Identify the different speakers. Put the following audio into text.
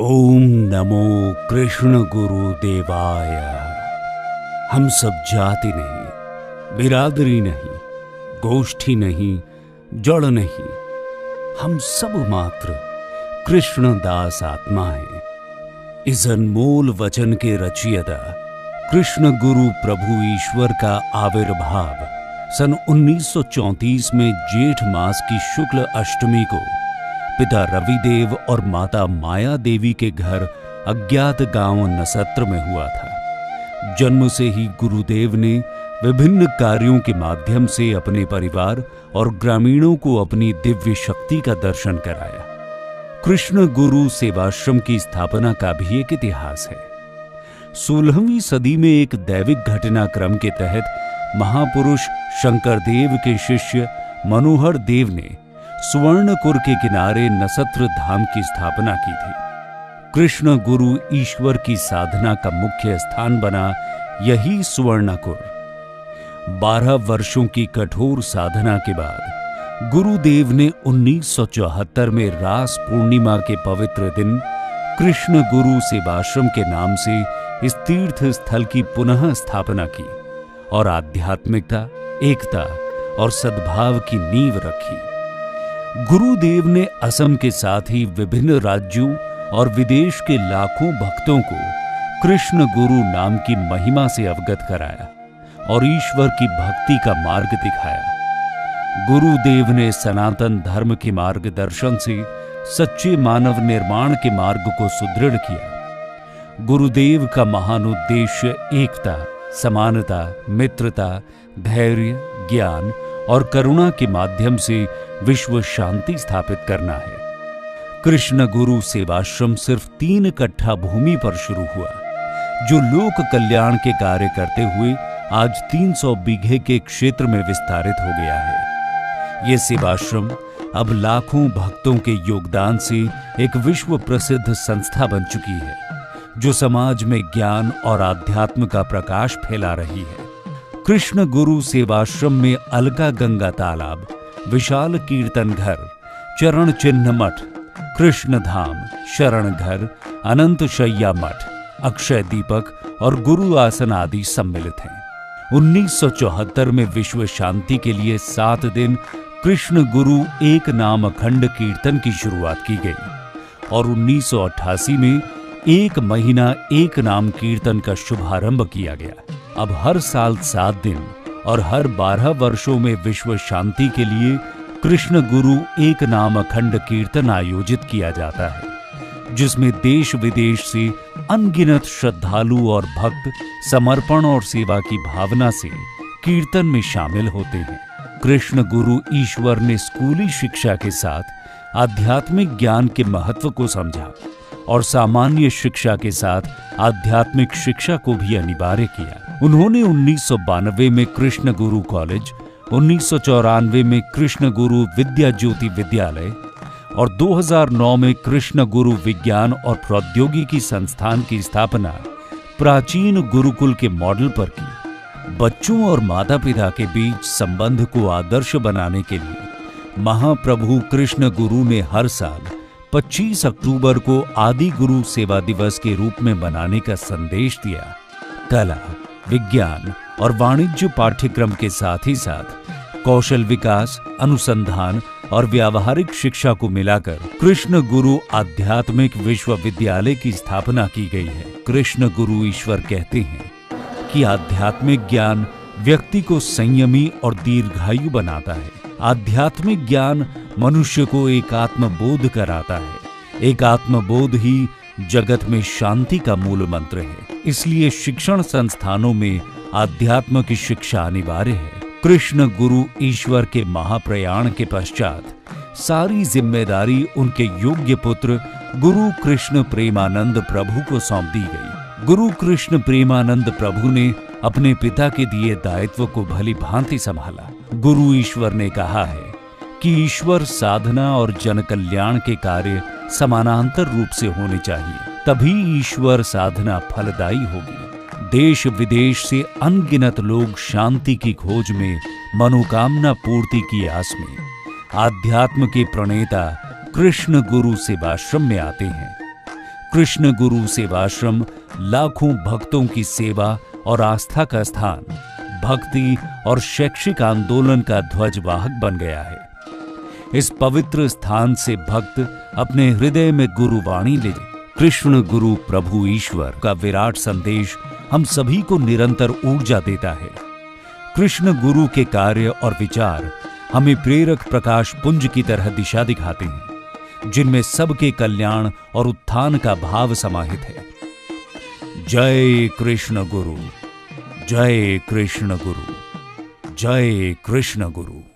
Speaker 1: ओम नमो कृष्ण गुरु देवाय। हम सब जाति नहीं, बिरादरी नहीं, गोष्ठी नहीं, जड़ नहीं, हम सब मात्र कृष्ण दास आत्मा हैं। इस अनमोल वचन के रचयिता कृष्ण गुरु प्रभु ईश्वर का आविर्भाव सन 1934 में जेठ मास की शुक्ल अष्टमी को पिता रविदेव और माता माया देवी के घर अज्ञात गांव नसत्र में हुआ था। जन्म से ही गुरुदेव ने विभिन्न कार्यों के माध्यम से अपने परिवार और ग्रामीणों को अपनी दिव्य शक्ति का दर्शन कराया। कृष्ण गुरु सेवाश्रम की स्थापना का भी एक इतिहास है। 16वीं सदी में एक दैविक घटनाक्रम के तहत महापुरुष शंकरदेव के शिष्य मनोहर देव ने सुवर्णकुर के किनारे नसत्र धाम की स्थापना की थी। कृष्ण गुरु ईश्वर की साधना का मुख्य स्थान बना यही सुवर्णकुर। 12 वर्षों की कठोर साधना के बाद गुरुदेव ने 1974 में रास पूर्णिमा के पवित्र दिन कृष्ण गुरु सेवाश्रम के नाम से इस तीर्थ स्थल की पुनः स्थापना की और आध्यात्मिकता, एकता और सद्भाव की नींव रखी। गुरुदेव ने असम के साथ ही विभिन्न राज्यों और विदेश के लाखों भक्तों को कृष्ण गुरु नाम की महिमा से अवगत कराया और ईश्वर की भक्ति का मार्ग दिखाया। गुरुदेव ने सनातन धर्म के मार्गदर्शन से सच्चे मानव निर्माण के मार्ग को सुदृढ़ किया। गुरुदेव का महान उद्देश्य एकता, समानता, मित्रता, धैर्य, ज्ञान और करुणा के माध्यम से विश्व शांति स्थापित करना है। कृष्ण गुरु सेवाश्रम सिर्फ 3 कट्ठा भूमि पर शुरू हुआ, जो लोक कल्याण के कार्य करते हुए आज 300 बीघे के क्षेत्र में विस्तारित हो गया है। ये सेवाश्रम अब लाखों भक्तों के योगदान से एक विश्व प्रसिद्ध संस्था बन चुकी है, जो समाज में ज्ञान और आध्यात्म का प्रकाश फैला रही है। कृष्ण गुरु सेवाश्रम में अलका गंगा तालाब, विशाल कीर्तन घर, चरण चिन्ह मठ, कृष्ण धाम, शरण घर, अनंत शैया मठ, अक्षय दीपक और गुरु आसन आदि सम्मिलित हैं। 1974 में विश्व शांति के लिए 7 दिन कृष्ण गुरु एक नाम अखंड कीर्तन की शुरुआत की गई और 1988 में 1 महीना एक नाम कीर्तन का शुभारंभ किया गया। अब हर साल 7 दिन और हर 12 वर्षों में विश्व शांति के लिए कृष्ण गुरु एक नाम अखंड कीर्तन आयोजित किया जाता है, जिसमें देश विदेश से अनगिनत श्रद्धालु और भक्त समर्पण और सेवा की भावना से कीर्तन में शामिल होते हैं। कृष्ण गुरु ईश्वर ने स्कूली शिक्षा के साथ आध्यात्मिक ज्ञान के महत्व को समझा और सामान्य शिक्षा के साथ आध्यात्मिक शिक्षा को भी अनिवार्य किया। उन्होंने 1992 में कृष्ण गुरु कॉलेज, 1994 में कृष्ण गुरु विद्या ज्योति विद्यालय और 2009 में कृष्ण गुरु विज्ञान और प्रौद्योगिकी संस्थान की स्थापना प्राचीन गुरुकुल के मॉडल पर की। बच्चों और माता पिता के बीच संबंध को आदर्श बनाने के लिए महाप्रभु कृष्ण गुरु ने हर साल 25 अक्टूबर को आदि गुरु सेवा दिवस के रूप में मनाने का संदेश दिया। कला, विज्ञान और वाणिज्य पाठ्यक्रम के साथ ही साथ कौशल विकास, अनुसंधान और व्यावहारिक शिक्षा को मिलाकर कृष्ण गुरु आध्यात्मिक विश्वविद्यालय की स्थापना की गई है। कृष्ण गुरु ईश्वर कहते हैं कि आध्यात्मिक ज्ञान व्यक्ति को संयमी और दीर्घायु बनाता है। आध्यात्मिक ज्ञान मनुष्य को एकात्म बोध कराता है। एकात्म बोध ही जगत में शांति का मूल मंत्र है। इसलिए शिक्षण संस्थानों में आध्यात्म की शिक्षा अनिवार्य है। कृष्ण गुरु ईश्वर के महाप्रयाण के पश्चात सारी जिम्मेदारी उनके योग्य पुत्र गुरु कृष्ण प्रेमानंद प्रभु को सौंप दी गई। गुरु कृष्ण प्रेमानंद प्रभु ने अपने पिता के दिए दायित्व को भली भांति संभाला। गुरु ईश्वर ने कहा है कि ईश्वर साधना और जन कल्याण के कार्य समानांतर रूप से होने चाहिए, तभी ईश्वर साधना फलदायी होगी। देश विदेश से अनगिनत लोग शांति की खोज में, मनोकामना पूर्ति की आस में आध्यात्म के प्रणेता कृष्ण गुरु सेवाश्रम में आते हैं। कृष्ण गुरु सेवाश्रम लाखों भक्तों की सेवा और आस्था का स्थान, भक्ति और शैक्षिक आंदोलन का ध्वजवाहक बन गया है। इस पवित्र स्थान से भक्त अपने हृदय में गुरुवाणी ले कृष्ण गुरु प्रभु ईश्वर का विराट संदेश हम सभी को निरंतर ऊर्जा देता है। कृष्ण गुरु के कार्य और विचार हमें प्रेरक प्रकाश पुंज की तरह दिशा दिखाते हैं, जिनमें सबके कल्याण और उत्थान का भाव समाहित है। जय कृष्ण गुरु, जय कृष्ण गुरु, जय कृष्ण गुरु।